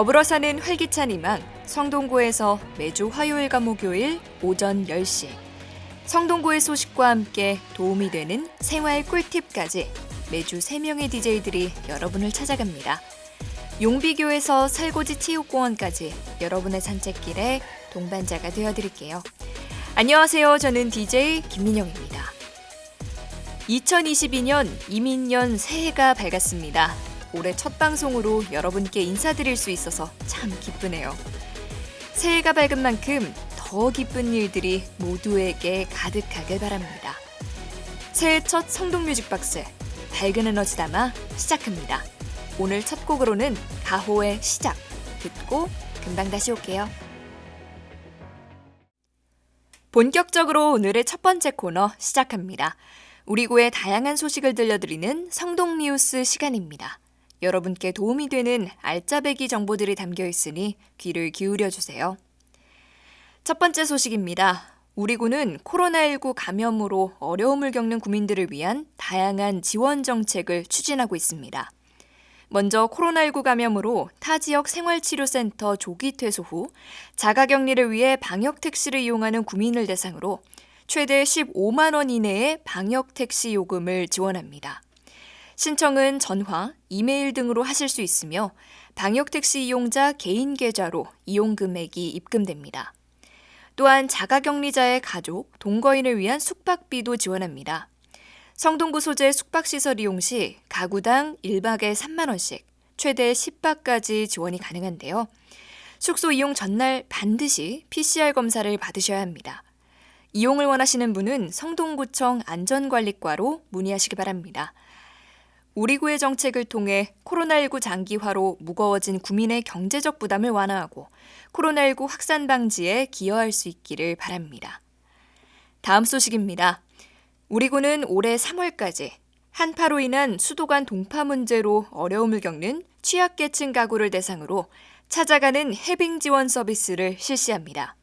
더불어 사는 활기찬 희망, 성동구에서 매주 화요일과 목요일 오전 10시 성동구의 소식과 함께 도움이 되는 생활 꿀팁까지 매주 3명의 DJ들이 여러분을 찾아갑니다. 용비교에서 살고지 체육공원까지 여러분의 산책길에 동반자가 되어드릴게요. 안녕하세요. 저는 DJ 김민영입니다. 2022년 이민년 새해가 밝았습니다. 올해 첫 방송으로 여러분께 인사드릴 수 있어서 참 기쁘네요. 새해가 밝은 만큼 더 기쁜 일들이 모두에게 가득하길 바랍니다. 새해 첫 성동뮤직박스 밝은 에너지 담아 시작합니다. 오늘 첫 곡으로는 가호의 시작 듣고 금방 다시 올게요. 본격적으로 오늘의 첫 번째 코너 시작합니다. 우리 구의 다양한 소식을 들려드리는 성동뉴스 시간입니다. 여러분께 도움이 되는 알짜배기 정보들이 담겨 있으니 귀를 기울여주세요. 첫 번째 소식입니다. 우리 구는 코로나19 감염으로 어려움을 겪는 구민들을 위한 다양한 지원 정책을 추진하고 있습니다. 먼저 코로나19 감염으로 타 지역 생활치료센터 조기 퇴소 후 자가격리를 위해 방역택시를 이용하는 구민을 대상으로 최대 15만 원 이내의 방역택시 요금을 지원합니다. 신청은 전화, 이메일 등으로 하실 수 있으며 방역택시 이용자 개인 계좌로 이용 금액이 입금됩니다. 또한 자가격리자의 가족, 동거인을 위한 숙박비도 지원합니다. 성동구 소재 숙박시설 이용 시 가구당 1박에 3만 원씩, 최대 10박까지 지원이 가능한데요. 숙소 이용 전날 반드시 PCR 검사를 받으셔야 합니다. 이용을 원하시는 분은 성동구청 안전관리과로 문의하시기 바랍니다. 우리 구의 정책을 통해 코로나19 장기화로 무거워진 구민의 경제적 부담을 완화하고 코로나19 확산 방지에 기여할 수 있기를 바랍니다. 다음 소식입니다. 우리 구는 올해 3월까지 한파로 인한 수도 간 동파 문제로 어려움을 겪는 취약계층 가구를 대상으로 찾아가는 해빙 지원 서비스를 실시합니다.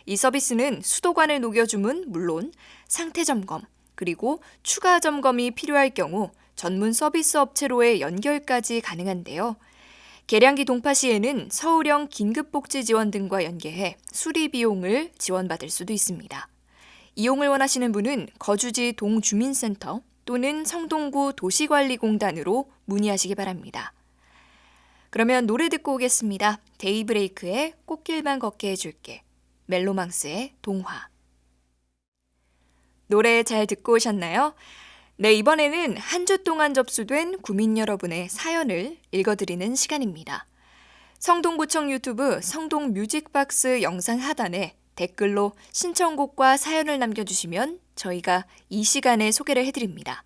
이 서비스는 수도관을 녹여줌은 물론 상태 점검, 그리고 추가 점검이 필요할 경우 전문 서비스 업체로의 연결까지 가능한데요. 계량기 동파 시에는 서울형 긴급복지 지원 등과 연계해 수리 비용을 지원받을 수도 있습니다. 이용을 원하시는 분은 거주지 동주민센터 또는 성동구 도시관리공단으로 문의하시기 바랍니다. 그러면 노래 듣고 오겠습니다. 데이브레이크의 꽃길만 걷게 해줄게, 멜로망스의 동화. 노래 잘 듣고 오셨나요? 네, 이번에는 한 주 동안 접수된 구민 여러분의 사연을 읽어드리는 시간입니다. 성동구청 유튜브 성동뮤직박스 영상 하단에 댓글로 신청곡과 사연을 남겨주시면 저희가 이 시간에 소개를 해드립니다.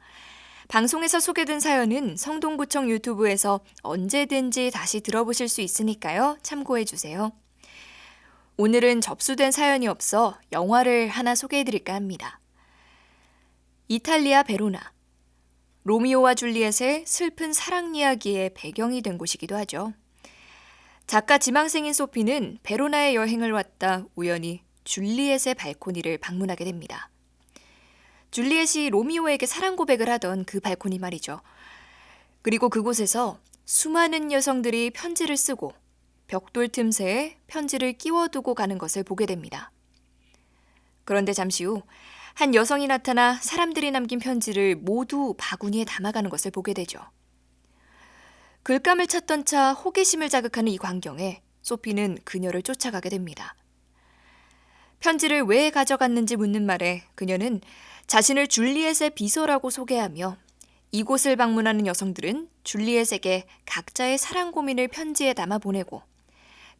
방송에서 소개된 사연은 성동구청 유튜브에서 언제든지 다시 들어보실 수 있으니까요. 참고해주세요. 오늘은 접수된 사연이 없어 영화를 하나 소개해드릴까 합니다. 이탈리아 베로나. 로미오와 줄리엣의 슬픈 사랑 이야기의 배경이 된 곳이기도 하죠. 작가 지망생인 소피는 베로나에 여행을 왔다 우연히 줄리엣의 발코니를 방문하게 됩니다. 줄리엣이 로미오에게 사랑 고백을 하던 그 발코니 말이죠. 그리고 그곳에서 수많은 여성들이 편지를 쓰고 벽돌 틈새에 편지를 끼워두고 가는 것을 보게 됩니다. 그런데 잠시 후 한 여성이 나타나 사람들이 남긴 편지를 모두 바구니에 담아가는 것을 보게 되죠. 글감을 찾던 차 호기심을 자극하는 이 광경에 소피는 그녀를 쫓아가게 됩니다. 편지를 왜 가져갔는지 묻는 말에 그녀는 자신을 줄리엣의 비서라고 소개하며 이곳을 방문하는 여성들은 줄리엣에게 각자의 사랑 고민을 편지에 담아 보내고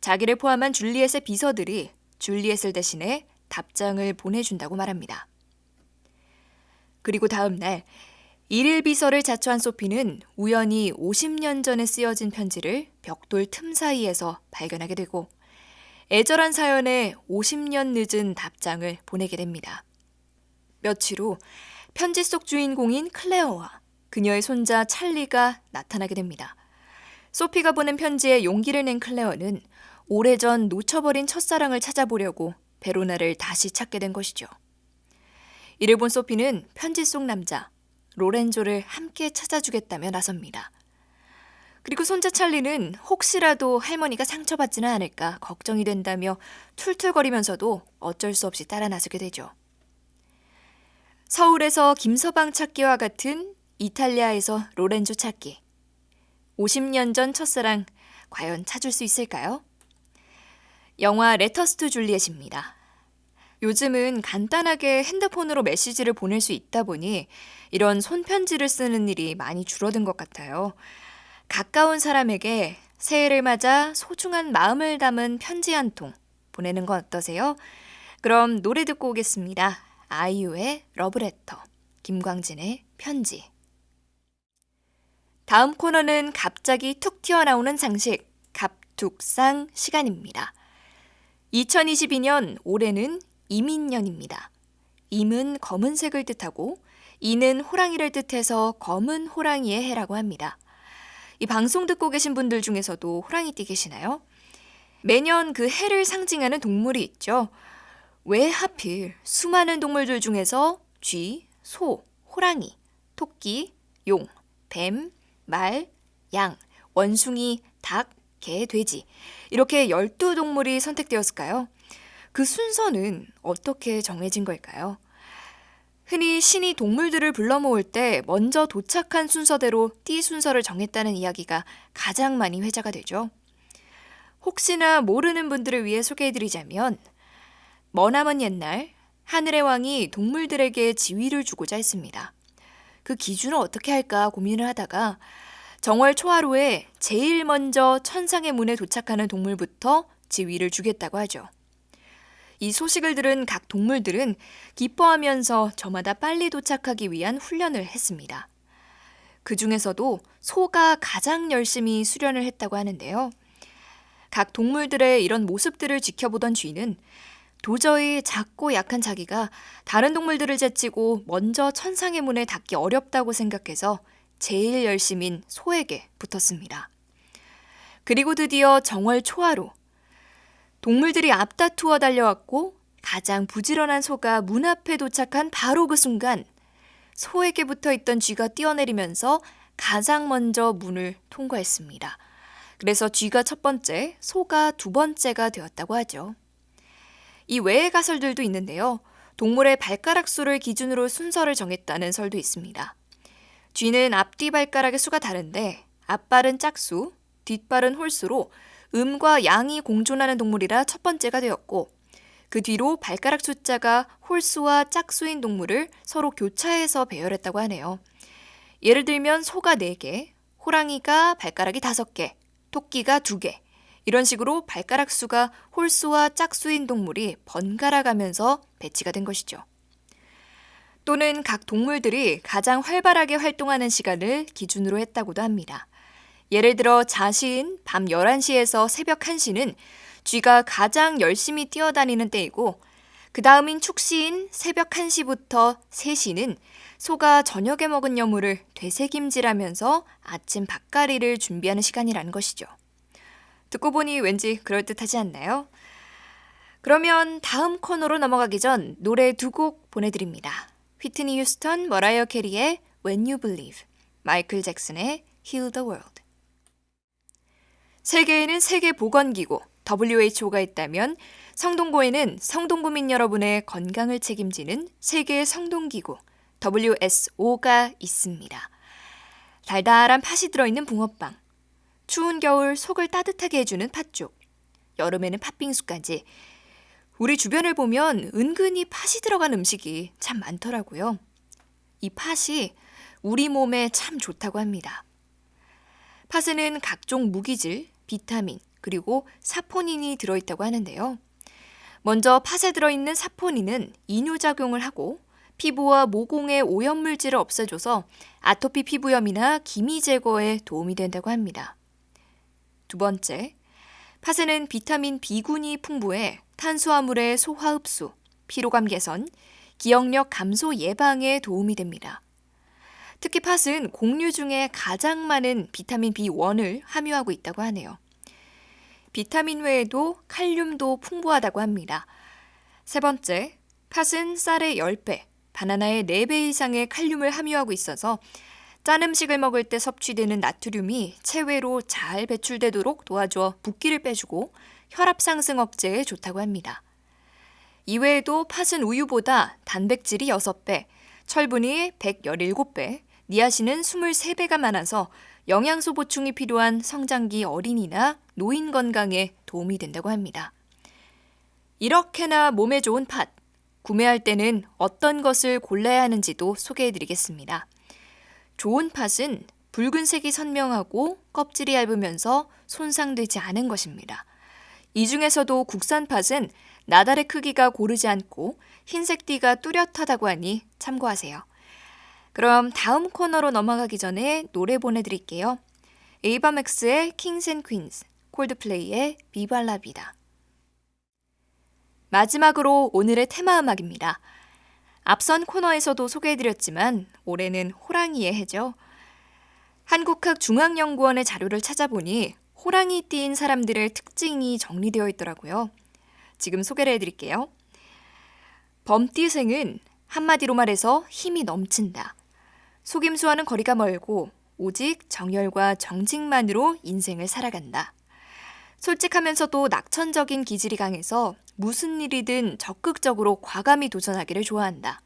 자기를 포함한 줄리엣의 비서들이 줄리엣을 대신해 답장을 보내준다고 말합니다. 그리고 다음 날 일일 비서를 자처한 소피는 우연히 50년 전에 쓰여진 편지를 벽돌 틈 사이에서 발견하게 되고 애절한 사연에 50년 늦은 답장을 보내게 됩니다. 며칠 후 편지 속 주인공인 클레어와 그녀의 손자 찰리가 나타나게 됩니다. 소피가 보낸 편지에 용기를 낸 클레어는 오래전 놓쳐버린 첫사랑을 찾아보려고 베로나를 다시 찾게 된 것이죠. 이를 본 소피는 편지 속 남자 로렌조를 함께 찾아주겠다며 나섭니다. 그리고 손자 찰리는 혹시라도 할머니가 상처받지는 않을까 걱정이 된다며 툴툴거리면서도 어쩔 수 없이 따라 나서게 되죠. 서울에서 김서방 찾기와 같은 이탈리아에서 로렌조 찾기. 50년 전 첫사랑 과연 찾을 수 있을까요? 영화 레터스 투 줄리엣입니다. 요즘은 간단하게 핸드폰으로 메시지를 보낼 수 있다 보니 이런 손편지를 쓰는 일이 많이 줄어든 것 같아요. 가까운 사람에게 새해를 맞아 소중한 마음을 담은 편지 한 통 보내는 건 어떠세요? 그럼 노래 듣고 오겠습니다. 아이유의 러브레터, 김광진의 편지. 다음 코너는 갑자기 툭 튀어나오는 상식, 갑툭상 시간입니다. 2022년 올해는 이민년입니다. 임은 검은색을 뜻하고 이는 호랑이를 뜻해서 검은 호랑이의 해라고 합니다. 이 방송 듣고 계신 분들 중에서도 호랑이띠 계시나요? 매년 그 해를 상징하는 동물이 있죠. 왜 하필 수많은 동물들 중에서 쥐, 소, 호랑이, 토끼, 용, 뱀, 말, 양, 원숭이, 닭, 개, 돼지 이렇게 12동물이 선택되었을까요? 그 순서는 어떻게 정해진 걸까요? 흔히 신이 동물들을 불러 모을 때 먼저 도착한 순서대로 띠 순서를 정했다는 이야기가 가장 많이 회자가 되죠. 혹시나 모르는 분들을 위해 소개해드리자면 머나먼 옛날 하늘의 왕이 동물들에게 지위를 주고자 했습니다. 그 기준을 어떻게 할까 고민을 하다가 정월 초하루에 제일 먼저 천상의 문에 도착하는 동물부터 지위를 주겠다고 하죠. 이 소식을 들은 각 동물들은 기뻐하면서 저마다 빨리 도착하기 위한 훈련을 했습니다. 그 중에서도 소가 가장 열심히 수련을 했다고 하는데요. 각 동물들의 이런 모습들을 지켜보던 쥐는 도저히 작고 약한 자기가 다른 동물들을 제치고 먼저 천상의 문에 닿기 어렵다고 생각해서 제일 열심인 소에게 붙었습니다. 그리고 드디어 정월 초하루 동물들이 앞다투어 달려왔고 가장 부지런한 소가 문 앞에 도착한 바로 그 순간 소에게 붙어있던 쥐가 뛰어내리면서 가장 먼저 문을 통과했습니다. 그래서 쥐가 첫 번째, 소가 두 번째가 되었다고 하죠. 이 외의 가설들도 있는데요. 동물의 발가락 수를 기준으로 순서를 정했다는 설도 있습니다. 쥐는 앞뒤 발가락의 수가 다른데 앞발은 짝수, 뒷발은 홀수로 음과 양이 공존하는 동물이라 첫 번째가 되었고 그 뒤로 발가락 숫자가 홀수와 짝수인 동물을 서로 교차해서 배열했다고 하네요. 예를 들면 소가 4개, 호랑이가 발가락이 5개, 토끼가 2개 이런 식으로 발가락 수가 홀수와 짝수인 동물이 번갈아 가면서 배치가 된 것이죠. 또는 각 동물들이 가장 활발하게 활동하는 시간을 기준으로 했다고도 합니다. 예를 들어 자시인 밤 11시에서 새벽 1시는 쥐가 가장 열심히 뛰어다니는 때이고 그 다음인 축시인 새벽 1시부터 3시는 소가 저녁에 먹은 여물을 되새김질하면서 아침 밥가리를 준비하는 시간이라는 것이죠. 듣고 보니 왠지 그럴듯하지 않나요? 그러면 다음 코너로 넘어가기 전 노래 2곡 보내드립니다. 휘트니 휴스턴, 머라이어 캐리의 When You Believe, 마이클 잭슨의 Heal the World. 세계에는 세계보건기구 WHO가 있다면 성동구에는 성동구민 여러분의 건강을 책임지는 세계성동기구 WSO가 있습니다. 달달한 팥이 들어있는 붕어빵, 추운 겨울 속을 따뜻하게 해주는 팥죽, 여름에는 팥빙수까지 우리 주변을 보면 은근히 팥이 들어간 음식이 참 많더라고요. 이 팥이 우리 몸에 참 좋다고 합니다. 팥에는 각종 무기질, 비타민, 그리고 사포닌이 들어있다고 하는데요. 먼저 팥에 들어있는 사포닌은 이뇨작용을 하고 피부와 모공의 오염물질을 없애줘서 아토피 피부염이나 기미 제거에 도움이 된다고 합니다. 두 번째, 팥에는 비타민 B군이 풍부해 탄수화물의 소화 흡수, 피로감 개선, 기억력 감소 예방에 도움이 됩니다. 특히 팥은 곡류 중에 가장 많은 비타민 B1을 함유하고 있다고 하네요. 비타민 외에도 칼륨도 풍부하다고 합니다. 세 번째, 팥은 쌀의 10배, 바나나의 4배 이상의 칼륨을 함유하고 있어서 짠 음식을 먹을 때 섭취되는 나트륨이 체외로 잘 배출되도록 도와줘 붓기를 빼주고 혈압 상승 억제에 좋다고 합니다. 이외에도 팥은 우유보다 단백질이 6배, 철분이 117배, 니아신은 23배가 많아서 영양소 보충이 필요한 성장기 어린이나 노인 건강에 도움이 된다고 합니다. 이렇게나 몸에 좋은 팥, 구매할 때는 어떤 것을 골라야 하는지도 소개해드리겠습니다. 좋은 팥은 붉은색이 선명하고 껍질이 얇으면서 손상되지 않은 것입니다. 이 중에서도 국산 팥은 나달의 크기가 고르지 않고 흰색 띠가 뚜렷하다고 하니 참고하세요. 그럼 다음 코너로 넘어가기 전에 노래 보내드릴게요. 에이바맥스의 킹스 앤 퀸스, 콜드플레이의 비바 라 비다. 마지막으로 오늘의 테마 음악입니다. 앞선 코너에서도 소개해드렸지만 올해는 호랑이의 해죠. 한국학중앙연구원의 자료를 찾아보니 호랑이 띠인 사람들의 특징이 정리되어 있더라고요. 지금 소개를 해드릴게요. 범띠생은 한마디로 말해서 힘이 넘친다. 속임수와는 거리가 멀고 오직 정열과 정직만으로 인생을 살아간다. 솔직하면서도 낙천적인 기질이 강해서 무슨 일이든 적극적으로 과감히 도전하기를 좋아한다.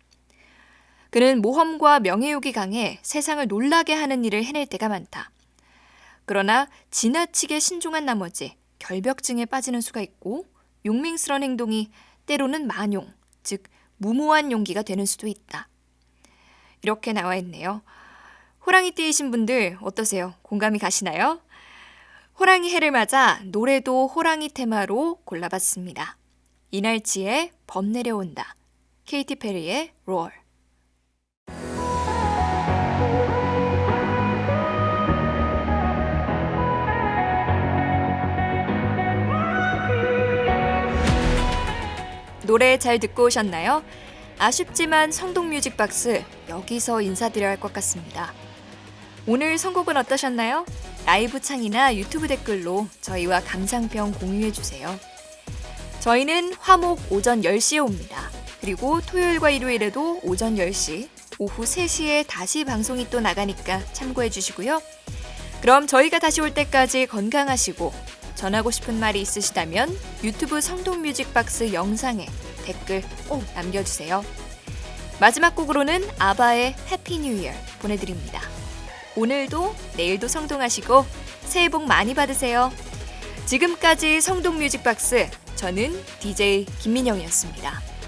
그는 모험과 명예욕이 강해 세상을 놀라게 하는 일을 해낼 때가 많다. 그러나 지나치게 신중한 나머지 결벽증에 빠지는 수가 있고 용맹스러운 행동이 때로는 만용, 즉 무모한 용기가 되는 수도 있다. 이렇게 나와 있네요. 호랑이 띠이신 분들 어떠세요? 공감이 가시나요? 호랑이 해를 맞아 노래도 호랑이 테마로 골라봤습니다. 이날치의 범 내려온다, 케이티 페리의 Roar. 노래 잘 듣고 오셨나요? 아쉽지만 성동 뮤직박스 여기서 인사드려야 할 것 같습니다. 오늘 선곡은 어떠셨나요? 라이브 창이나 유튜브 댓글로 저희와 감상평 공유해주세요. 저희는 화목 오전 10시에 옵니다. 그리고 토요일과 일요일에도 오전 10시, 오후 3시에 다시 방송이 또 나가니까 참고해주시고요. 그럼 저희가 다시 올 때까지 건강하시고 전하고 싶은 말이 있으시다면 유튜브 성동 뮤직박스 영상에 댓글 꼭 남겨주세요. 마지막 곡으로는 아바의 해피 뉴 이어 보내드립니다. 오늘도 내일도 성동하시고 새해 복 많이 받으세요. 지금까지 성동 뮤직박스, 저는 DJ 김민영이었습니다.